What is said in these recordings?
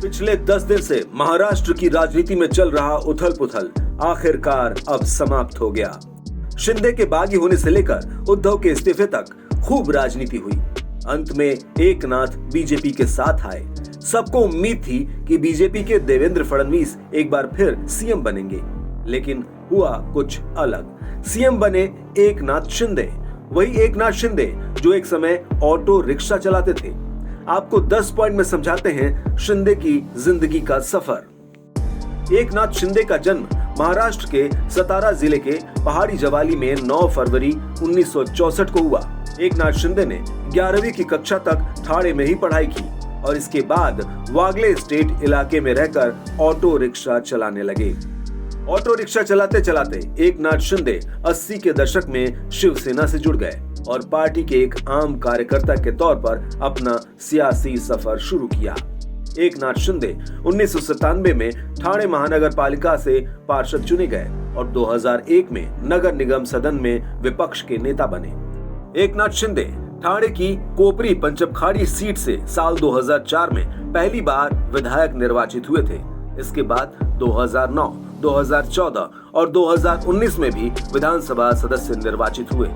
पिछले 10 दिन से महाराष्ट्र की राजनीति में चल रहा उथल पुथल आखिरकार अब समाप्त हो गया। शिंदे के बागी होने से लेकर उद्धव के इस्तीफे तक खूब राजनीति हुई। अंत में एकनाथ बीजेपी के साथ आए। सबको उम्मीद थी कि बीजेपी के देवेंद्र फडणवीस एक बार फिर सीएम बनेंगे, लेकिन हुआ कुछ अलग। सीएम बने एकनाथ शिंदे, वही एकनाथ शिंदे जो एक समय ऑटो रिक्शा चलाते थे। आपको 10 पॉइंट में समझाते हैं शिंदे की जिंदगी का सफर। एकनाथ शिंदे का जन्म महाराष्ट्र के सतारा जिले के पहाड़ी जवाली में 9 फरवरी 1964 को हुआ। एकनाथ शिंदे ने 11वीं की कक्षा तक ठाणे में ही पढ़ाई की और इसके बाद वागले स्टेट इलाके में रहकर ऑटो रिक्शा चलाने लगे। ऑटो रिक्शा चलाते चलाते एकनाथ शिंदे 80 के दशक में शिवसेना से जुड़ गए और पार्टी के एक आम कार्यकर्ता के तौर पर अपना सियासी सफर शुरू किया। एकनाथ शिंदे 1997 में ठाणे महानगर पालिका से पार्षद चुने गए और 2001 में नगर निगम सदन में विपक्ष के नेता बने। एकनाथ शिंदे ठाणे की कोपरी पंचपखाड़ी सीट से साल 2004 में पहली बार विधायक निर्वाचित हुए थे। इसके बाद 2009, 2014 और 2019 में भी विधानसभा सदस्य निर्वाचित हुए।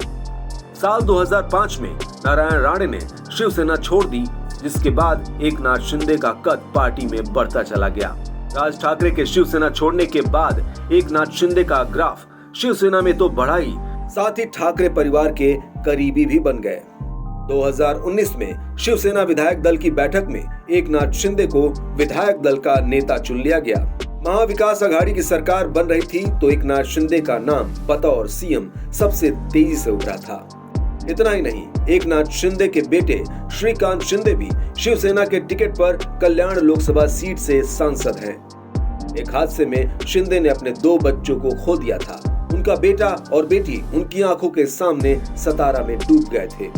साल 2005 में नारायण राणे ने शिवसेना छोड़ दी, जिसके बाद एकनाथ शिंदे का कद पार्टी में बढ़ता चला गया। राज ठाकरे के शिवसेना छोड़ने के बाद एकनाथ शिंदे का ग्राफ शिवसेना में तो बढ़ा ही, साथ ही ठाकरे परिवार के करीबी भी बन गए। 2019 में शिवसेना विधायक दल की बैठक में एकनाथ शिंदे को विधायक दल का नेता चुन लिया गया। महाविकास आघाड़ी की सरकार बन रही थी तो एकनाथ शिंदे का नाम बतौर सीएम सबसे तेजी से उभरा था। इतना ही नहीं, एकनाथ शिंदे के बेटे श्रीकांत शिंदे भी शिवसेना के टिकट पर कल्याण लोकसभा सीट से सांसद हैं। एक हादसे में शिंदे ने अपने 2 बच्चों को खो दिया था। उनका बेटा और बेटी उनकी आंखों के सामने सतारा में डूब गए थे।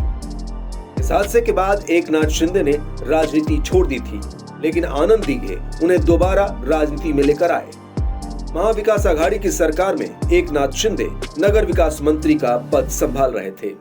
इस हादसे के बाद एकनाथ शिंदे ने राजनीति छोड़ दी थी, लेकिन आनंद दीघे उन्हें दोबारा राजनीति में लेकर आए। महाविकास आघाड़ी की सरकार में एकनाथ शिंदे नगर विकास मंत्री का पद संभाल रहे थे।